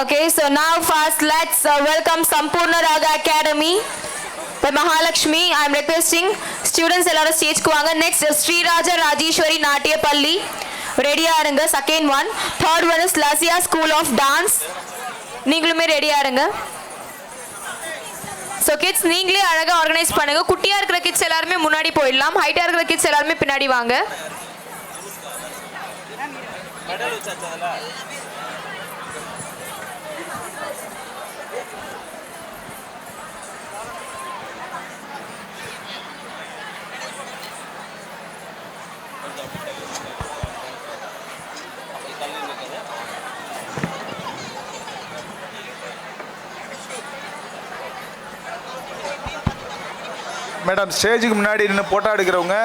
Okay, so now first let's welcome Sampurna Raga Academy by Mahalakshmi. I am requesting students எல்லாரும் ஸ்டேஜ்க்கு வாங்க. Next Sri Raja Rajeshwari Natya Palli. ரெடியா இருங்க. Second one. Third one is Lasya School of Dance. நீங்களுமே ரெடியா இருங்க. So kids நீங்களே அழகா ஆர்கனைஸ் பண்ணுங்க. குட்டியா இருக்கிற kids எல்லாரும் முன்னாடி போயிடலாம். ஹைட்டா இருக்கிற kids எல்லாரும் பின்னாடி வாங்க. மேடம் ஸ்டேஜுக்கு முன்னாடி நின்று போட்டோ எடுக்கிறவங்க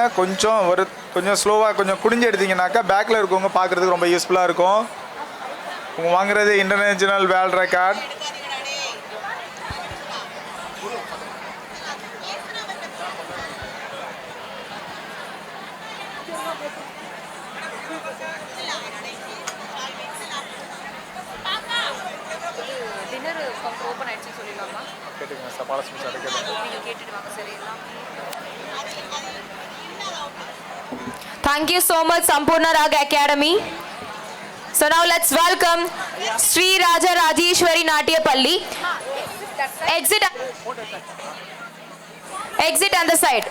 கொஞ்சம் ஸ்லோவாக கொஞ்சம் குடிஞ்சு எடுத்தீங்கன்னாக்கா பேக்கில் இருக்கவங்க பார்க்குறதுக்கு ரொம்ப யூஸ்ஃபுல்லாக இருக்கும். உங்கள் வாங்குறது international world record. Thank you so much, Sampurna Raga Academy. So now let's welcome Sri Raja Rajeshwari Natya Palli. Exit on the side.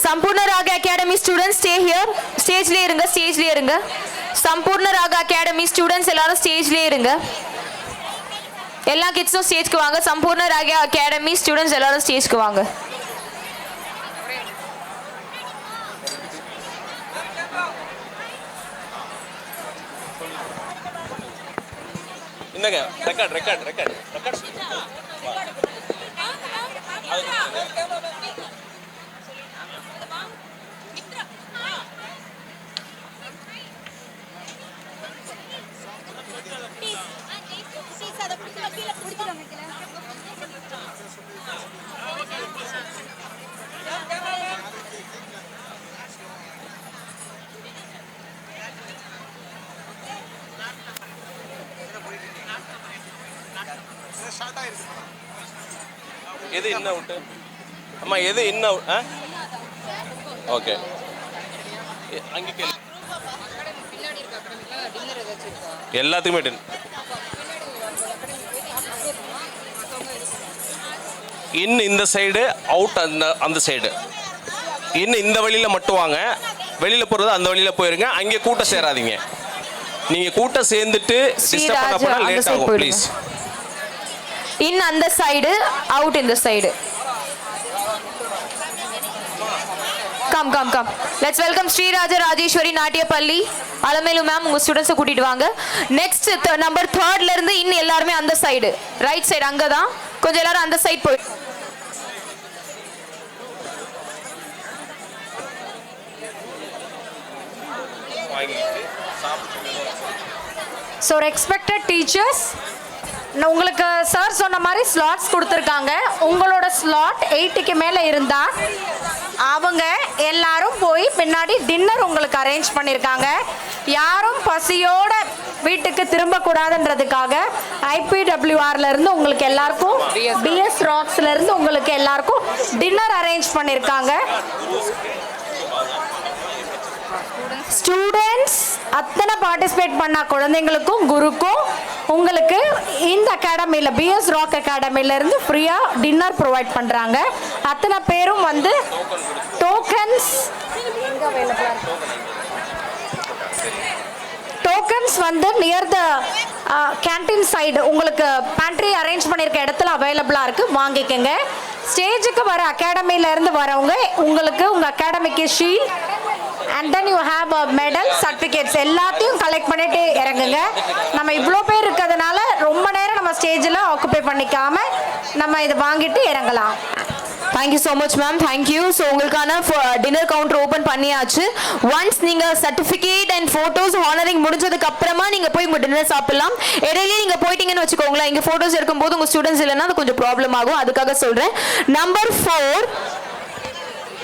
Sampurna Raga Academy students stay here. Stage le irunga. Sampurna Raga Academy students ellarum stage le irunga. Ella kids stage ku vaanga. Sampurna Raga Academy students ellarum stage ku vaanga. Innaga record. எது in out அம்மா எது in out okay அங்கே கேளு எல்லாத்துக்குமே done in இந்த side out அந்த side இன் இந்த வழியில் மட்டும் வாங்க, வெளியில் போகிறது அந்த வழியில் போயிருங்க. அங்கே கூட்டம் சேராதீங்க. நீங்கள் கூட்டம் சேர்ந்துட்டு டிஸ்டர்ப் பண்ண போனால் லேட் ஆகும். Please in on the side, out in the side. Come. Let's welcome Sri Raja Rajeshwari Natya Palli. Alamelu ma'am உங்க ஸ்டூடண்ட்ஸ் கூட்டிட்டு வாங்க. நெக்ஸ்ட் நம்பர் 3 ல இருந்து இன் எல்லாரும் அந்த சைடு, ரைட் சைடு அங்க தான். கொஞ்சம் எல்லாரும் அந்த சைடு போய். So respected teachers, உங்களுக்கு சார் சொன்ன மாதிரி ஸ்லாட்ஸ் கொடுத்துருக்காங்க. உங்களோட ஸ்லாட் 8க்கு மேலே இருந்தால் அவங்க எல்லாரும் போய் பின்னாடி டின்னர் உங்களுக்கு அரேஞ்ச் பண்ணியிருக்காங்க. யாரும் பசியோட வீட்டுக்கு திரும்பக்கூடாதுன்றதுக்காக IPWRலேருந்து உங்களுக்கு எல்லாருக்கும் BS ராக்ஸ்லேருந்து உங்களுக்கு எல்லாருக்கும் டின்னர் அரேஞ்ச் பண்ணியிருக்காங்க. ஸ்டூடெண்ட்ஸ் அத்தனை பார்ட்டிசிபேட் பண்ண குழந்தைங்களுக்கும் குருக்கும் உங்களுக்கு இந்த அகாடமியில் BS ராக் அகாடமியிலேருந்து ஃப்ரீயாக டின்னர் ப்ரொவைட் பண்ணுறாங்க. அத்தனை பேரும் வந்து டோக்கன்ஸ் வந்து நியர் த கேன்டீன் சைடு உங்களுக்கு பேண்ட்ரி அரேஞ்ச் பண்ணியிருக்க இடத்துல அவைலபிளாக இருக்குது, வாங்கிக்கோங்க. ஸ்டேஜுக்கு வர அகாடமியிலேருந்து வரவங்க உங்களுக்கு உங்கள் அகாடமிக்கு shield and then you have a medal certificates எல்லாத்தையும் கலெக்ட் பண்ணிட்டு இறங்குங்க. நம்ம இவ்வளோ பேர் இருக்கிறதுனால ரொம்ப நேரம் நம்ம ஸ்டேஜில் ஆக்குபை பண்ணிக்காமல் நம்ம இதை வாங்கிட்டு இறங்கலாம். Thank you so much ma'am, thank you. So உங்களுக்கான டின்னர் கவுண்டர் ஓப்பன் பண்ணியாச்சு. ஒன்ஸ் நீங்கள் சர்டிஃபிகேட் அண்ட் ஃபோட்டோஸ் ஹானரிங் முடிஞ்சதுக்கு அப்புறமா நீங்கள் போய் உங்கள் டின்னர் சாப்பிடலாம். இடையிலேயே நீங்கள் போயிட்டீங்கன்னு வச்சுக்கோங்களேன், இங்கே ஃபோட்டோஸ் எடுக்கும்போது உங்கள் ஸ்டூடெண்ட்ஸ் இல்லைன்னா அது கொஞ்சம் ப்ராப்ளம் ஆகும். அதுக்காக சொல்கிறேன். நம்பர் 4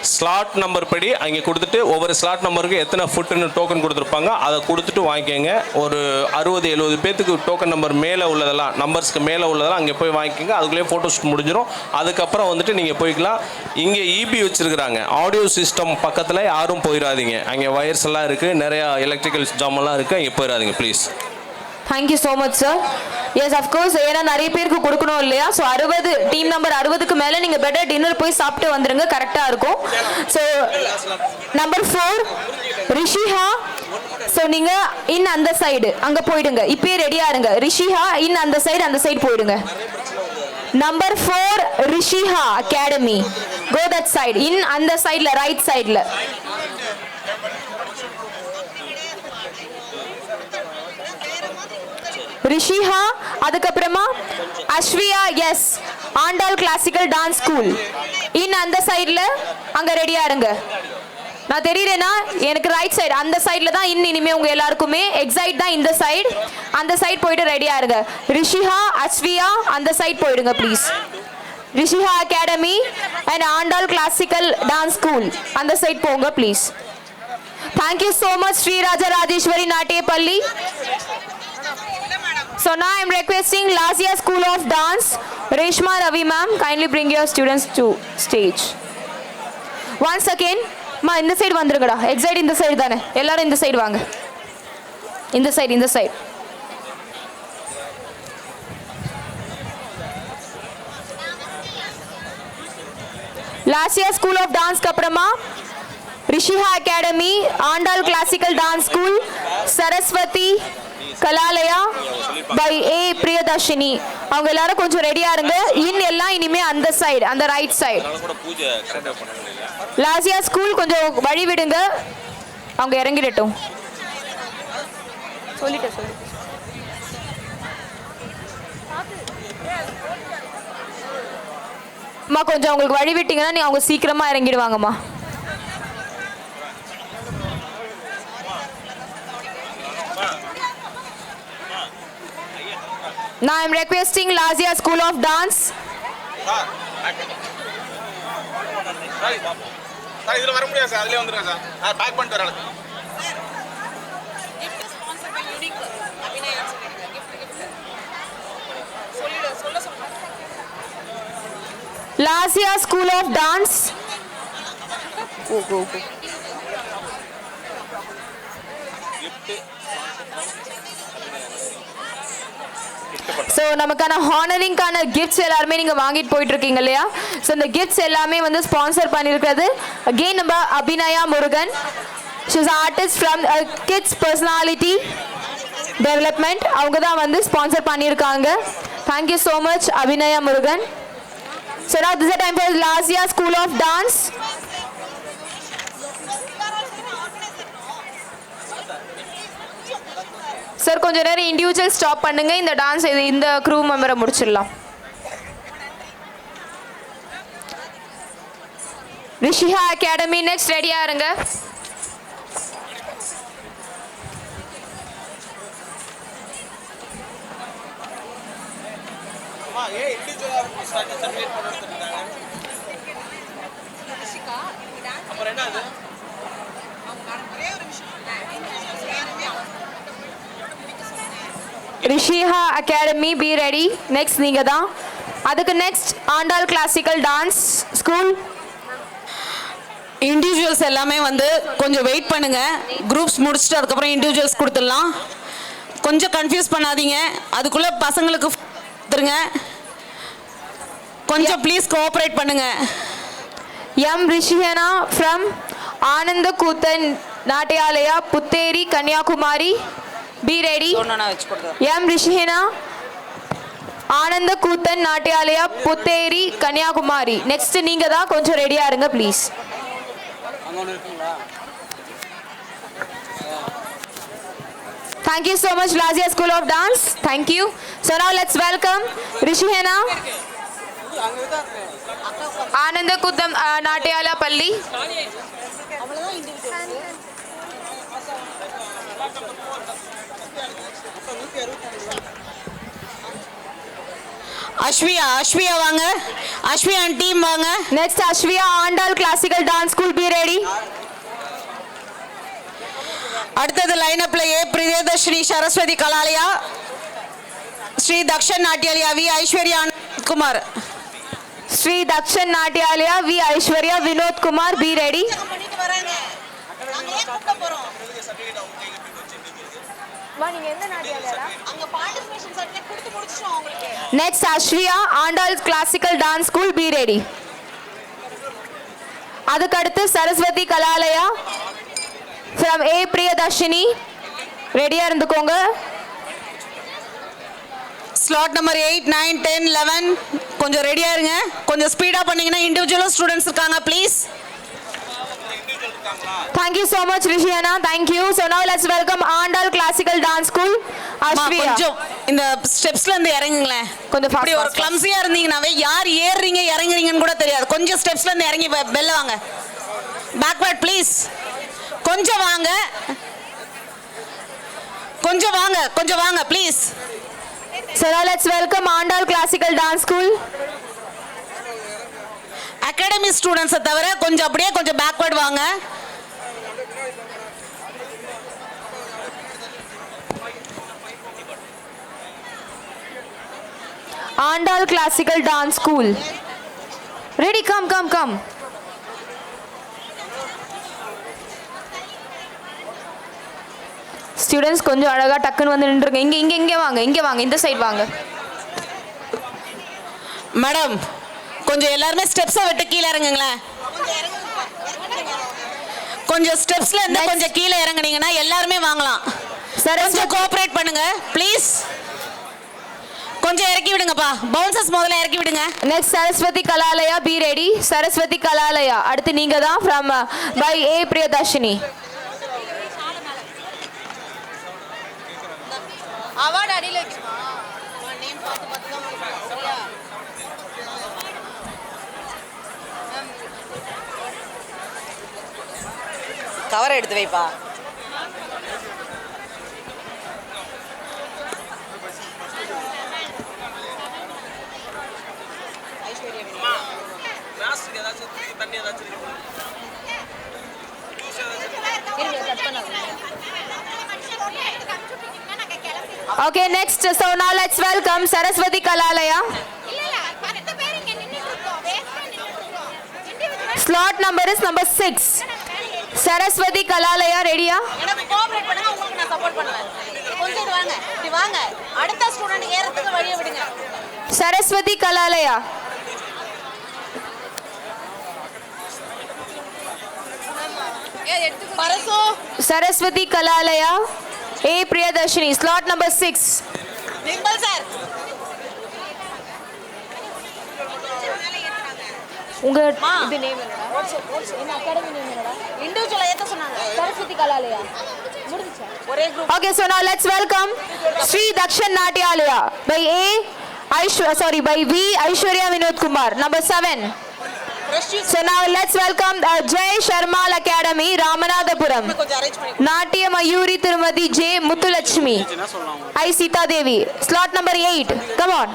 ஸ்லாட் நம்பர் படி அங்கே கொடுத்துட்டு ஒவ்வொரு ஸ்லாட் நம்பருக்கு எத்தனை ஃபுட்டுன்னு டோக்கன் கொடுத்துருப்பாங்க, அதை கொடுத்துட்டு வாங்கிக்கோங்க. ஒரு 60-70 பேத்துக்கு டோக்கன் நம்பர் மேலே உள்ளதெல்லாம், நம்பர்ஸ்க்கு மேலே உள்ளதெல்லாம் அங்கே போய் வாங்கிக்கோங்க. அதுக்குள்ளேயே ஃபோட்டோ ஷூட் முடிஞ்சிடும். அதுக்கப்புறம் வந்துட்டு நீங்கள் போய்க்கலாம். இங்கே இபி வச்சுருக்குறாங்க, ஆடியோ சிஸ்டம் பக்கத்தில் யாரும் போயிடாதீங்க. அங்கே வயர்ஸ் எல்லாம் இருக்குது, நிறையா எலக்ட்ரிக்கல் ஜாமெல்லாம் இருக்குது, அங்கே போயிடாதீங்க please. Thank you so much sir. Yes of course, ஏன்னா நிறைய பேருக்கு கொடுக்கணும் இல்லையா? ஸோ 60 டீம் நம்பர் 60க்கு மேலே நீங்கள் பெட்டர் டின்னர் போய் சாப்பிட்டு வந்துடுங்க, கரெக்டாக இருக்கும். So number 4 ரிஷிஹா. ஸோ நீங்கள் இன் அந்த சைடு அங்கே போயிடுங்க, இப்பயே ரெடியாக இருங்க. ரிஷிஹா இன் அந்த சைடு போயிடுங்க. Number 4 Rishiha academy, go that side, in அந்த சைடில் ரைட் சைடில். ரிஷிஹா, அதுக்கப்புறமா Ashviya, S Andal classical dance school, in அந்த சைடில் அங்கே ரெடியா இருங்க. நான் தெரியறேன்னா எனக்கு ரைட் சைடு அந்த சைடில் தான் இனிமே உங்க எல்லாருக்குமே. எக்ஸைட் தான் இந்த சைடு, அந்த சைடு போயிட்டு ரெடியா இருங்க. ரிஷிஹா, அஸ்வியா அந்த சைடு போயிடுங்க please. Rishiha academy and Andal classical dance school அந்த சைடு போங்க please. Thank you so much Sriraja Rajeshwari நாட்டியப்பள்ளி. So now I am requesting Lazia School of Dance, Reshma Ravi ma'am, kindly bring your students to stage. Once again, ma இந்த side வந்துருங்கடா. எக்ஸைட் இந்த side தானே, எல்லாரும் இந்த சைடு வாங்க. இந்த side. Lazia School of Dance அப்புறமா Rishiha academy, Andal classical dance school, Saraswathi Kalalaya by A Priyadarshini. அவங்க எல்லாரும் கொஞ்சம் ரெடியா இருங்க. எல்லாம் இனிமே அந்த சைடு, அந்த ரைட் சைடு. லாசியா ஸ்கூல் கொஞ்சம் வழி விடுங்க, அவங்க இறங்கிடட்டும். சொல்லிட்டேன். அம்மா கொஞ்சம் அவங்களுக்கு வழி விட்டீங்கன்னா நீ அவங்க சீக்கிரமா இறங்கிடுவாங்கம்மா. Now I am requesting Lazia School of Dance. இதுல வர முடியாது சார், அதுலயே வந்துருங்க சார். நான் பேக் பண்ணிட்டு வரேன். Lazia School of Dance. Go. So நமக்கான ஹானரிங்கான கிஃப்ட்ஸ் எல்லாருமே நீங்கள் வாங்கிட்டு போயிட்டு இருக்கீங்க இல்லையா? ஸோ இந்த கிஃப்ட்ஸ் எல்லாமே வந்து ஸ்பான்சர் பண்ணியிருக்கிறது அகெயின் நம்ம Abhinaya Murugan. She is artist from kids personality development. அவங்க தான் வந்து ஸ்பான்சர் பண்ணியிருக்காங்க. Thank you so much Abhinaya Murugan. So now this is the time for Lazia School of Dance. Sir கொஞ்ச நேரம் இண்டிவிஜுவல் ஸ்டாப் பண்ணுங்க, இந்த டான்ஸ் இந்த க்ரூ மெம்பரை முடிச்சிடலாம். ரிஷிஹா அகாடமி நெக்ஸ்ட் ரெடியா இருங்க. ரிஷிஹா அகாடமி பி ரெடி. நெக்ஸ்ட் நீங்க தான். அதுக்கு next Andal classical dance school. Individuals எல்லாமே வந்து கொஞ்சம் வெயிட் பண்ணுங்க. குரூப்ஸ் முடிச்சுட்டு அதுக்கப்புறம் இண்டிவிஜுவல்ஸ் கொடுத்துடலாம். கொஞ்சம் கன்ஃபியூஸ் பண்ணாதீங்க, அதுக்குள்ள பசங்களுக்கு கொடுத்துருங்க. கொஞ்சம் ப்ளீஸ் கோஆப்ரேட் பண்ணுங்க. M Rishihana from Anandha Koothan Natyalaya Putheri Kanyakumari be ready. M Rishihana Anandha Koothan Natyalaya Putheri Kanyakumari. Next நீங்க தான், கொஞ்சம் ரெடியா இருங்க please. Thank you so much Lazia School of Dance. Thank you. So now let's welcome Rishihana. ஆனந்த குத்தம் நாட்டியாலா பள்ளி. அஸ்வியா வாங்க. அஸ்வியா டீம் வாங்க. Next Ashviya Andal classical dance school be ready. அடுத்தது லைனப்ல A Priyadarshini Saraswathi Kalalaya, Sri Dakshan Natyalaya V Aishwarya Kumar. Sri Dakshan Natyalaya V Aishwarya Vinod Kumar be ready. Next Ashviya Andal classical dance school be ready. அதுக்கடுத்து Saraswathi Kalalaya from A Priyadarshini ரெடியா இருந்துக்கோங்க. Slot number 8, 9, 10, 11 கொஞ்சம் ரெடியா இருங்க. கொஞ்சம் ஸ்பீடா பண்ணீங்கன்னா இண்டிவிஜுவல் ஸ்டூடெண்ட்ஸ் இருக்காங்க please. Thank you so much Rishiyana. Thank you. So now let's welcome Andal Classical Dance School Ashwiya. கொஞ்சம் இந்த ஸ்டெப்ஸ்ல இருந்து இறங்குங்களே. கொஞ்சம் இப்படி ஒரு கிளம்ஸியா இருந்தீங்கனாவே யார் ஏறுறீங்க இறங்குறீங்கன்னு கூட தெரியாது. கொஞ்சம் ஸ்டெப்ஸ்ல இருந்து இறங்கி பெல்ல வாங்க. Backward please. கொஞ்சம் வாங்க. கொஞ்சம் வாங்க please. So now let's welcome Andal Classical Dance School. Academy ஸ்டூடண்ட்ஸை தவிர கொஞ்சம் அப்படியே கொஞ்சம் பேக்வர்ட் வாங்க. Andal Classical Dance School. Ready? Come. Students கொஞ்சம் அழகா டக்குன்னு வந்து நின்றுங்க. இங்க வாங்க. இந்த சைடு வாங்க. மேடம் கொஞ்சம் எல்லாரும் ஸ்டெப்ஸை விட்டு கீழே இறங்குங்களேன். கொஞ்சம் ஸ்டெப்ஸ்ல இருந்து கொஞ்சம் கீழே இறங்குனீங்கன்னா எல்லாருமே வாங்கலாம். கொஞ்சம் கோஆபரேட் பண்ணுங்க ப்ளீஸ். கொஞ்சம் இறக்கி விடுங்கப்பா. பவுன்சர்ஸ் முதல்ல இறக்கி விடுங்க. Next Saraswati Kalalaya be ready. Saraswati Kalalaya அடுத்து நீங்க தான் from by A Priyadarshini. Award அடியில வைக்குமா? நேம் பார்த்து தான் சரியா? கவர் எடுத்து வைப்பா. Okay, next. So now let's welcome Saraswati Kalalaya. Slot number is number 6. Saraswati Kalalaya ready-யா? எனக்கு கோஆபரேட் பண்ணுங்க, உங்களுக்கு நான் சப்போர்ட் பண்ணுவேன். கொஞ்சம் இது வாங்க. இப்படி வாங்க. அடுத்த ஸ்டூடண்ட் ஏறதுக்கு வழிய விடுங்க. Saraswati Kalalaya. Parasu Saraswati Kalalaya. A Priyadarshini. Slot number 6. Nirmal sir. உங்க இது நேம் என்னடா? என்ன அகாடமி நேம் என்னடா? இண்டிவிஜுவலா ஏத்த சொன்னாங்க. Saraswati Kalalaya. முடிஞ்சுச்சா? ஒரே group. Okay, so now let's welcome Sri Dakshan Natyalaya by by V Aishwarya Vinod Kumar, number 7. So now let's welcome Jay Sharmal Academy, Ramanathapuram. கொஞ்சம் arrange பண்ணி. Natya Mayuri Tirumati J Muthulakshmi. I Sita Devi. Slot number 8. Come on.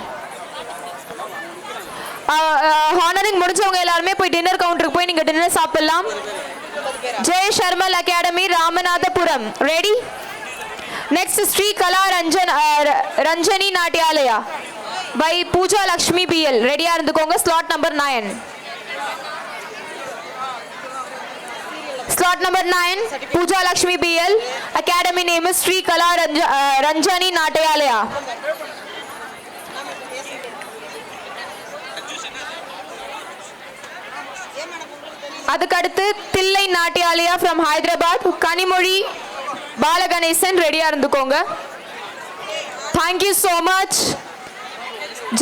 Honouring முடிஞ்சவங்க எல்லாருமே போய் dinner கவுண்டருக்கு போய் நீங்க dinner சாப்பிடலாம். Jai Sharmal academy Ramanathapuram ready. Next Sri Kala Ranjani Natyalaya by Pooja Lakshmi BL ரெடியா இருந்துக்கோங்க. Slot number 9. Slot number 9, Pooja Lakshmi BL. Academy name is Sri Kala Ranjani Natyalaya. அதுக்கடுத்து தில்லை நாட்டியாலயா from Hyderabad, கனிமொழி பாலகணேசன் ரெடியா இருந்துக்கோங்க. Thank you so much.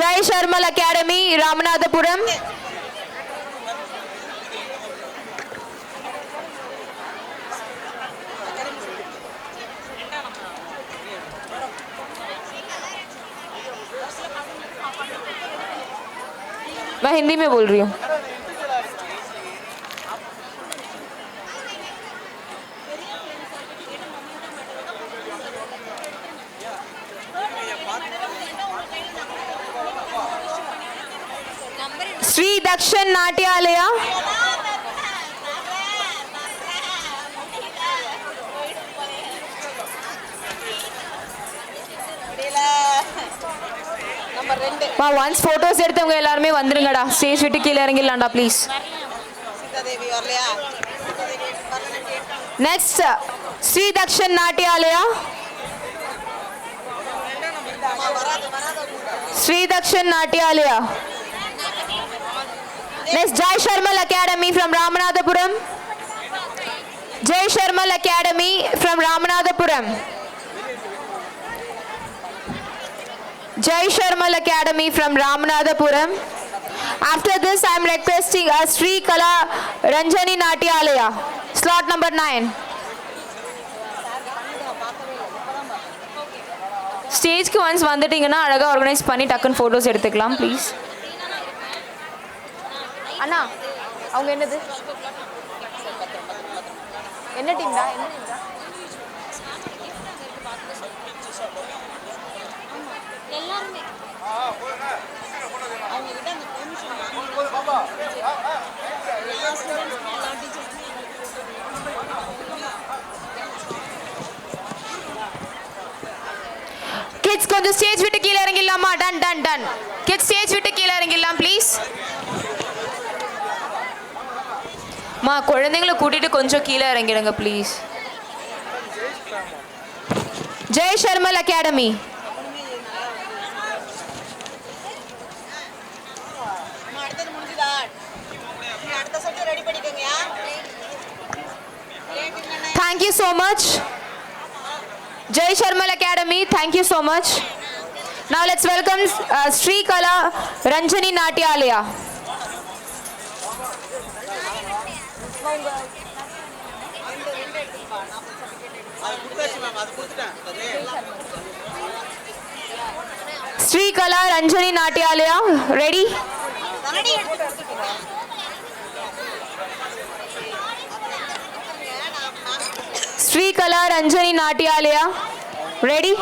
Jai Sharmal academy Ramanathapuram. मैं हिंदी में बोल रही हूँ। श्री दक्षिण नाट्यालय, ஒன்ஸ் போட்டோஸ் எடுத்தவங்க எல்லாருமே வந்துருங்கடா, ஸ்டேஜ் விட்டு கீழே இறங்கிடலாம்டா please. Next Sri Dakshan Natyalaya, Sri Dakshan Natyalaya. Next, Jai Sharmal Academy from Ramanathapuram. Jai Sharmal Academy from Ramanathapuram. Jai Sharmal Academy from Ramanathapuram. After this, I am requesting a Sri Kala Ranjani Natyalaya, slot number 9. ஸ்டேஜ்க்கு once வந்துட்டீங்கன்னா அழகாக organise பண்ணி டக்குன்னு photos எடுத்துக்கலாம் please. அண்ணா அவங்க என்னது என்ன டீம்டா? என்ன டீம்டா? எல்லாருமே கிட்ஸ் கொஞ்சம் ஸ்டேஜ் விட்டு கீழே இறங்கிடலாமா? Done done done. Kids stage விட்டு கீழே இறங்கிடலாம் ப்ளீஸ். மா குழந்தைங்களை கூட்டிட்டு கொஞ்சம் கீழே இறங்கிடுங்க please. Jai Sharmal academy. Thank you so much. Jai Sharmal Academy, thank you so much. Now let's welcome Sri Kala Ranjani Natyalaya. Sri Kala Ranjani Natyalaya, ready? Sri Kala Ranjani Natyalaya, ready?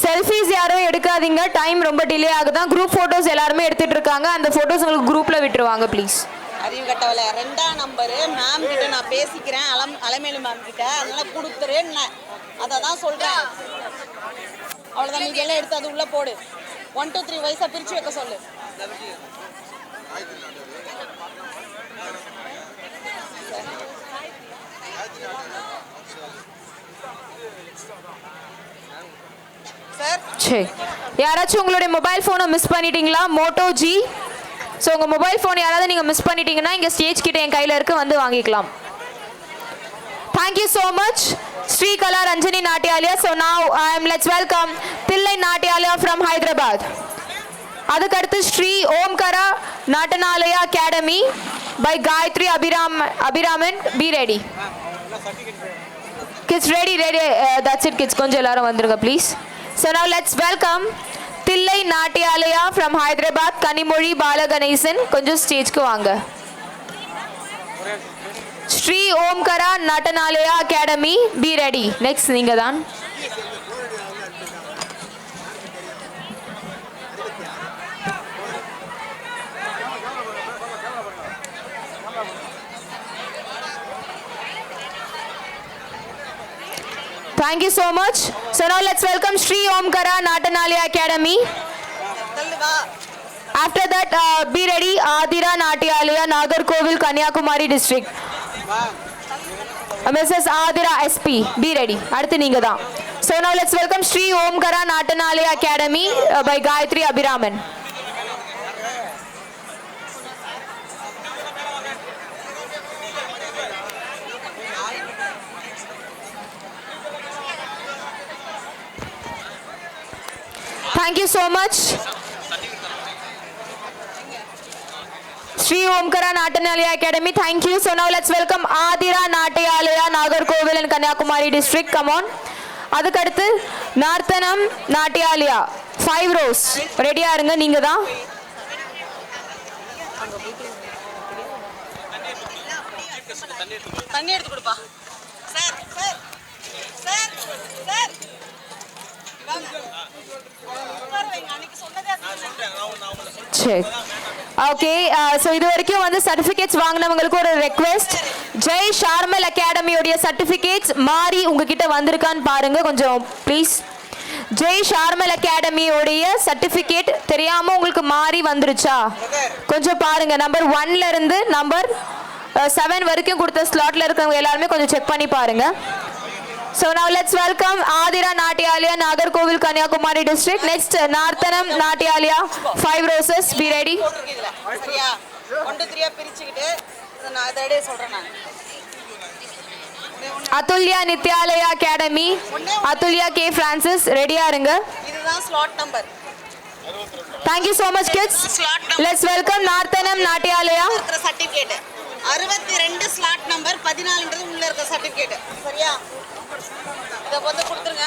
Selfies யாரும் எடுக்காதீங்க, time ரொம்ப delay ஆகுதான். Group photos எல்லாருமே எடுத்துட்டு இருக்காங்க, அந்த photos உங்களுக்கு குரூப்ல விட்டுருவாங்க ப்ளீஸ். அறிவு கட்டவலை 2ஆம் நம்பரு மேம் கிட்ட நான் பேசிக்கிறேன், அலைமேலு மேம் கிட்ட, அதனால கொடுத்துருன்னு அதை தான் சொல்கிறேன். அவ்வளோதான், நீங்கள் எல்லாம் எடுத்து அது உள்ளே போடு. 1 2 3 வயசாக பிரித்து வைக்க சொல்லு. சார் சரி, யாராச்சும் உங்களுடைய மொபைல் ஃபோனை மிஸ் பண்ணிட்டீங்களா? Moto G. ஸோ உங்கள் மொபைல் ஃபோன் யாராவது நீங்கள் மிஸ் பண்ணிட்டீங்கன்னா இங்கே ஸ்டேஜ் கிட்ட என் கையில் இருக்க வந்து வாங்கிக்கலாம். Thank you so much Sri Kala Ranjani Natyalaya. So now let's welcome Pillai Natyalaya from Hyderabad. அதுக்கடுத்து Sri Omkara Nattanalaya academy by Gayatri Abhiraman. Be ready. Kids ready? That's it kids. கொஞ்சம் எல்லாரும் வந்துருங்க please. So now let's welcome Pillai Natyalaya from Hyderabad, Kanimozhi Balaganesan. கொஞ்சம் ஸ்டேஜ்க்கு வாங்க. Sri Omkara Nattanalaya academy, be ready. Next நீங்க தான். Thank you so much. So now let's welcome Sri Omkara Natanalaya Academy. After that, be ready. Adira Natyalaya, Nagarkovil, Kanyakumari district. Mrs. Adira SP, be ready. அடுத்து நீங்க தான். So now let's welcome Sri Omkara Natanalaya Academy by Gayatri Abhiraman. Thank you so much. Sri Omkara Natanalaya Academy. Thank you. So now let's welcome Adira Natyalaya, Nagarkovil and Kanyakumari district. Come on. அதுக்கடுத்து நார்த்தனம் Natyalaya 5 rows ரெடியா இருங்க. நீங்க தான் தண்ணி எடுத்து கொடுப்பா sir sir sir sir சரி. Okay, so இது வரைக்கும் வந்து சர்டிஃபிகேட்ஸ் வாங்கினவங்களுக்கு ஒரு ரெக்வெஸ்ட். ஜெய் ஷார்மல் அகாடமியோடைய சர்டிஃபிகேட்ஸ் மாறி உங்ககிட்ட வந்திருக்கான்னு பாருங்க கொஞ்சம் ப்ளீஸ். ஜெய் ஷார்மல் அகாடமியோடைய சர்டிஃபிகேட் தெரியாம உங்களுக்கு மாறி வந்துருச்சா கொஞ்சம் பாருங்க. நம்பர் 1ல இருந்து நம்பர் 7 வரைக்கும் கொடுத்த ஸ்லாட்ல இருக்கவங்க எல்லாருமே கொஞ்சம் செக் பண்ணி பாருங்க. So now let's welcome Adira Natyalaya, Nagarkovil, Kanyakumari district. Next, Narthanam Natyalaya, 5 roses. Be ready. சரியா 1 2 3 பிரிச்சுக்கிட்டு நான் அதோட சொல்றேன் நான். Atulya Nityalaya Academy, Atulya K Francis, ரெடியா இருங்க. இதுதான் slot number. Thank you so much kids. Let's welcome Narthanam Natyalaya. இருக்கிற certificate 62 slot number 14ன்றது உள்ள இருக்க சர்டிபிகேட். சரியா இத வந்து கொடுத்துருங்க.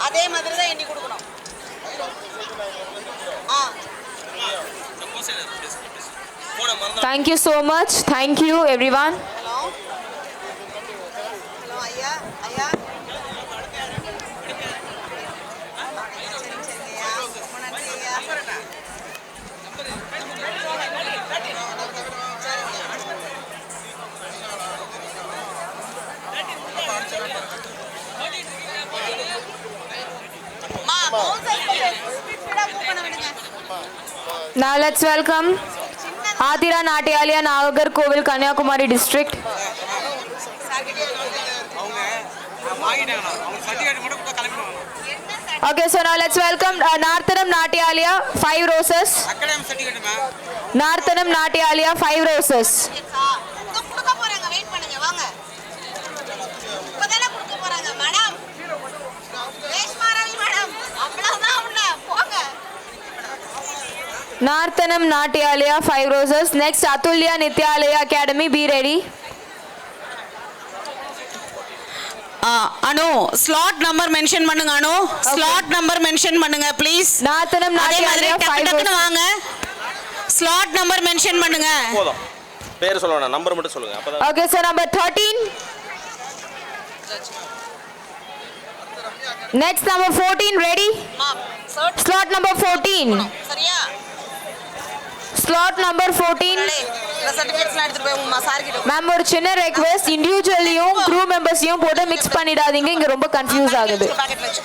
அதே மாதிரி தான் எண்ணி கொடுக்கணும். Thank you so much. Thank you everyone. Hello hello ஐயா ஐயா Now let's welcome Adira Natyalaya, Nagarkovil, Kanyakumari district. Okay, so now let's welcome Narthanam Natyalaya, 5 roses. Narthanam Natyalaya, 5 roses. கொடுக்க போறாங்க, வெயிட் பண்ணுங்க வாங்க. இப்பதானே கொடுக்க போறாங்க மேடம். ரேஷ்மாராணி மேடம் அவ்வளவுதான் உள்ள போங்க. Narthanam Natyalaya, 5 roses. Next, Atulya Nityalaya Academy, be ready. Anu slot number mention பண்ணுங்க. அனு ஸ்லாட் நம்பர் மென்ஷன் பண்ணுங்க ப்ளீஸ். Narthanam Natyalaya, 5 டக்குனு roses. வாங்க. ஸ்லாட் நம்பர் மென்ஷன் பண்ணுங்க. போதும், பேர் சொல்ல வேணாம், நம்பர் மட்டும் சொல்லுங்க. அப்பதான் Okay, so number 13. Next, number 14, ready? Slot number 14. சரியா Slot number 14. இந்த சர்டிபிகேட்ஸ்லாம் எடுத்துட்டு போய் உங்க சார் கிட்ட மேம் ஒரு சின்ன ரெக்வெஸ்ட், இண்டிவிஜுவலையும் க்ரூ மெம்பர்ஸையும் போட்டு மிக்ஸ் பண்ணிடாதீங்க, இங்க ரொம்ப கன்ஃபியூஸ் ஆகுது. பாக்கெட்ல வெச்சு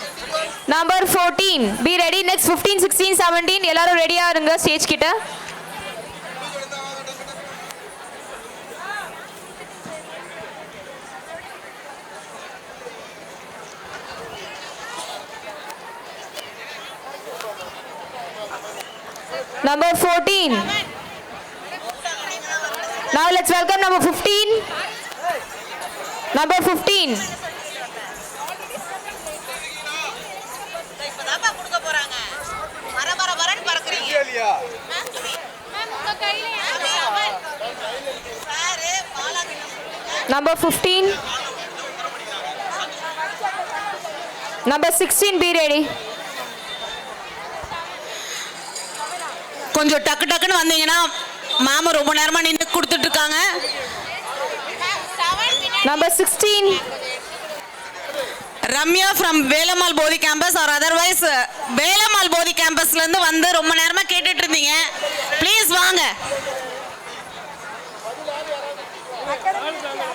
நம்பர் 14 பி ரெடி. நெக்ஸ்ட் 15 16 17 எல்லாரும் ரெடியா இருங்க ஸ்டேஜ் கிட்ட. Number 14. Now let's welcome number 15. Number 15. இப்பதான்ப்பா கொடுக்க போறாங்க. வரன்னு பறக்குறீங்க. மேம் உங்க கையில sir பாலாகிட்ட Number 15. Number 16 be ready. கொஞ்சம் டக்கு டக்குன்னு வந்தீங்கன்னா மாமா ரொம்ப நேரமா நின்று கொடுத்துட்டு இருக்காங்க. Number 16. ரம்யா ஃப்ரம் வேலம்மாள் போதி கேம்பஸ் ஆர் அதர்வைஸ் வேலம்மாள் போதி கேம்பஸ்ல இருந்து வந்து ரொம்ப நேரமா கேட்டுட்டு இருந்தீங்க. ப்ளீஸ் வாங்க.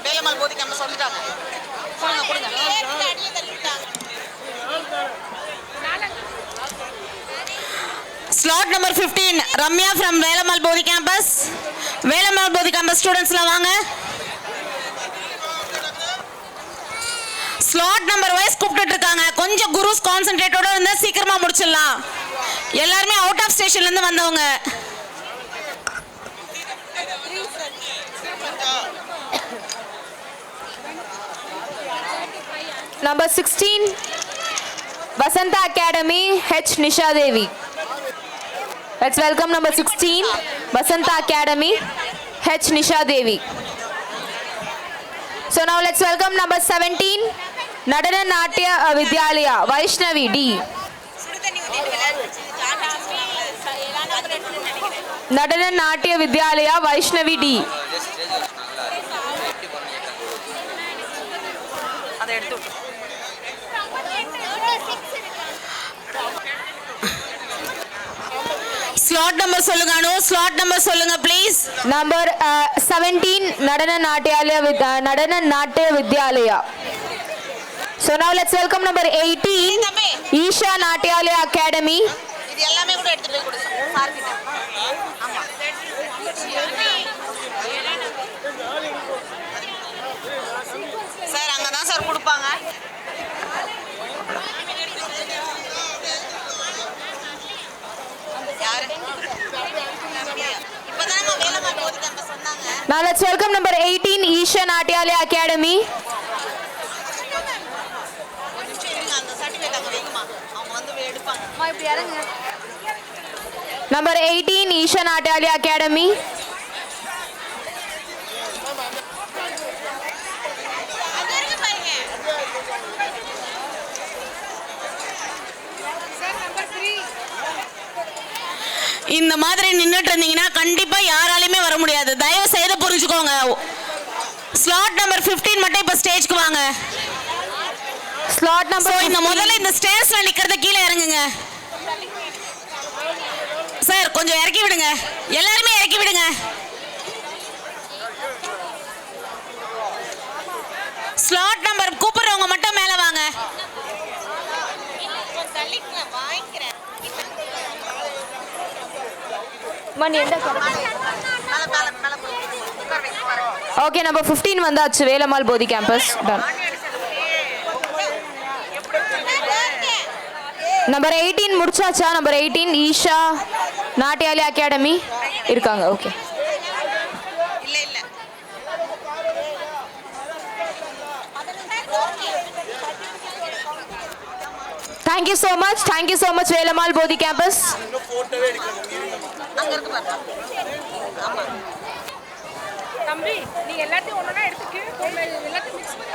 வேலம்மாள் போதி கேம்பஸ் வந்துட்டாங்க. கொடுங்க கொடுங்க. Slot number 15 Ramya from Velammal போதி கேம்பஸ். வேலம்மாள் போதி கேம்பஸ் ஸ்டூடெண்ட்ஸ்லாம் வாங்க. ஸ்லாட் நம்பர் வைஸ் கூப்பிட்டு இருக்காங்க. கொஞ்சம் குருஸ் கான்சென்ட்ரேட்டோட இருந்தா சீக்கிரமா முடிச்சிடலாம். எல்லாருமே அவுட் ஆஃப் ஸ்டேஷன்ல இருந்து வந்தவங்க. Number 16. Vasanta Academy H Nisha Devi. Let's welcome number 16, Basanta Academy, H. Nisha Devi. So now let's welcome number 17, Nadana Natya Vidyalaya, Vaishnavi D. Nadana Natya Vidyalaya, Vaishnavi D. Slot number சொல்லுங்க அனு, slot number சொல்லுங்க please. Number 17, Nadana Natya Vidyalaya. So now let's welcome number 18, Isha Natyalaya Academy. இது எல்லாமே கூட எடுத்துட்டு போய் கொடு sir கிட்ட. ஆமா. சார் அங்க தான் சார் கொடுப்பாங்க. யாரு? இப்பதானே வேலம்மாள் போதி கேம்பஸ் சொன்னாங்க. Now let's welcome number 18, Isha Natyalaya Academy. ஒரு நிமிஷம் இருங்க, அந்த சர்டிஃபிகேட் அங்க வைக்குமா, அவங்க வந்து எடுப்பாங்க. அம்மா இப்படி இறங்க. Number 18, Isha Natyalaya Academy. அங்க இருங்க பாருங்க. இந்த மாதிரி நின்னுட்டு இருந்தீங்கன்னா கண்டிப்பா யாராலையுமே வர முடியாது. தயவு செய்து புரிஞ்சுக்கோங்க. ஸ்லாட் நம்பர் 15 மட்டும் இப்ப ஸ்டேஜ்க்கு வாங்க. Slot number இந்த 15. முதல்ல இந்த ஸ்டேர்ஸ்ல நிக்கிறத கீழே இறங்குங்க. சார் கொஞ்சம் இறக்கி விடுங்க, எல்லாருமே இறக்கி விடுங்க. ஸ்லாட் நம்பர் கூப்பிடுறவங்க மட்டும் மேல வாங்க. தள்ளிக்கலாம் வாங்கிக்கிறேன். மணி எந்த மேல மேல மேல போய் உட்கார வைக்க பாருங்க. Okay, number 15 வந்தாச்சு, வேலம்மாள் போதி campus. Done. Number 18 முடிச்சாச்சா? Number 18, Isha Natyalaya Academy இருக்காங்க. Okay. இல்ல இல்ல. Thank you so much. Thank you so much, Velammal போதி campus. அங்க இருக்கு பாருங்க. ஆமா. தம்பி நீ எல்லாத்தையும் ஒண்ணா எடுத்துக்கு, எல்லாத்தையும் மிக்ஸ் பண்ணி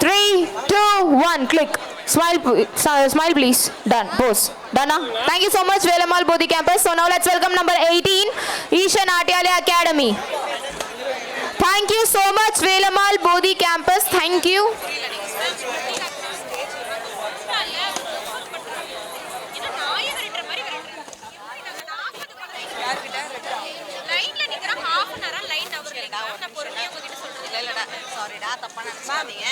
3, 2, 1, click. Smile please. Done. Pose. Done. Thank you so much, Velammal போதி campus. So now let's welcome number 18, Isha Natyalaya Academy. Thank you so much, Velammal போதி campus. Thank you. இல்லடா சாரிடா தப்பா நினைச்சாதீங்க.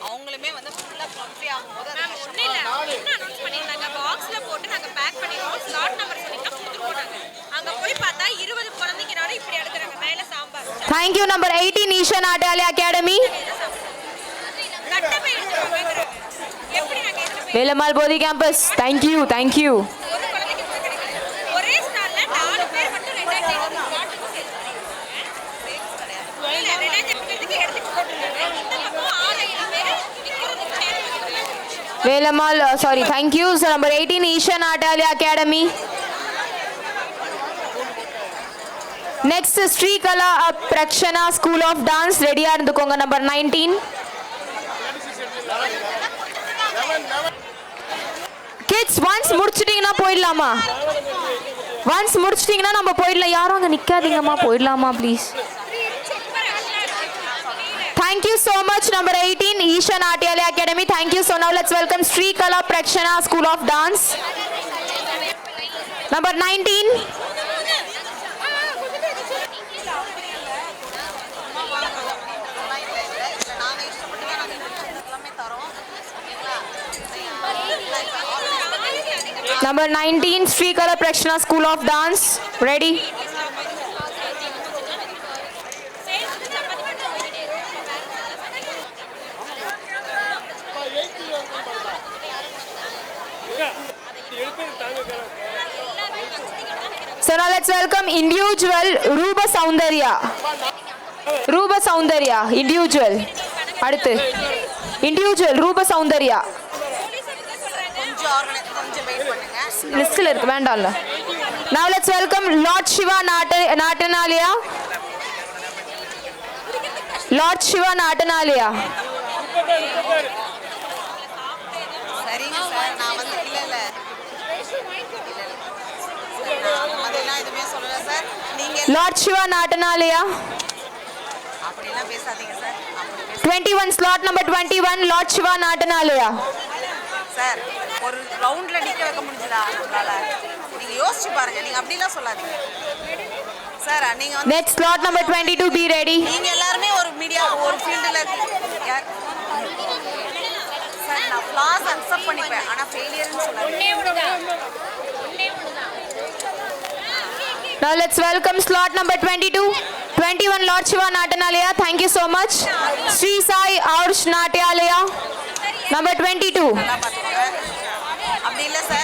அவங்களுமே வந்து ஃபுல்லா கம்ப்ளீ ஆகும்போது அது ஒண்ணே இல்ல என்ன அனௌன்ஸ் பண்ணிருந்தாங்க, பாக்ஸ்ல போட்டு நாங்க பேக் பண்ணிரோம், ஸ்லாட் நம்பர் சொன்னீங்கன்னா கொடுத்துருவோம். நாங்க அங்க போய் பார்த்தா 20 குழந்தைங்கனால இப்படி எடுக்கறாங்க. மேல sambar Thank you, number 18, Isha Natyalaya Academy. கட்ட போய் எடுத்துருவாங்க. எப்படி நாங்க எடுத்து போய் வேலம்மாள் போதி campus. Thank you. Thank you. ஒரு குழந்தைக்கு கூட கிடைக்கல. ஒரே ஸ்டால்ல 4 பேர் மட்டும் 2500 ஸ்லாட்டுக்கு சேர்த்துருக்காங்க. இல்ல 2500 பேருக்கு எடுத்துட்டு போட்டுருக்காங்க. இந்த பக்கம் 6-7 பேர் நிக்கிறதுக்கு சேர்த்து Velammal, sorry. Thank you. So number 18, Isha Natyalaya Academy. Next, Sri Kala Prakshana School of Dance. Ready ஆ இருந்துக்கோங்க. Number 19. Kids, once முடிச்சிட்டீங்கன்னா போயிடலாமா? Once முடிச்சிட்டீங்கன்னா நம்ம போயிடலாம். யாரும் அங்க நிக்காதீங்கம்மா, போயிடலாமா please? Thank you so much, number 18, Isha Natyalaya Academy. Thank you. So now let's welcome Sri Kala Prakshana School of Dance. Number 19. நாங்க இஷ்டப்பட்டு தான் நாங்க எல்லாமே தரோம். ஓகேங்களா? Number 19, Sri Kala Prakshana School of Dance. Ready? So now let's welcome individual Ruba Soundarya. Ruba Soundarya, individual. அடுத்து individual Ruba Soundarya. கொஞ்சம் organise கொஞ்சம் வெயிட் பண்ணுங்க. லிஸ்ட்ல இருக்கு வேண்டாம்ல. Now let's welcome Lord Shiva Natanalia. Lord Shiva Natanalia. சரிங்க sir, நான் வந்து இல்ல நான் அதெல்லாம் எதுவுமே சொல்லல சார். நீங்க Lord Shiva Natanalia. அப்படிலாம் பேசாதீங்க சார். அப்படி 21 slot number 21 Lord Shiva Natanalia. Sir ஒரு ரவுண்ட்ல நிக்க வைக்க முடிஞ்சதா உங்களால? நீங்க யோசிச்சு பாருங்க. நீங்க அப்படிலாம் சொல்லாதீங்க சார். நீங்க வந்து Next slot number 22 be ready. நீங்க எல்லாருமே ஒரு மீடியா ஒரு ஃபீல்டுல சார். நான் ஃப்ளாஸ் அக்செப்ட் பண்ணிப்பேன், ஆனா ஃபெயிலியர்னு சொல்லாதீங்க. Now let's welcome slot number 22 21 Lord Shiva Natanalia. Thank you so much. Sri Sai Aursh Natyalaya number 22. நல்லா பாத்துக்கோங்க. அப்படி இல்ல சார்,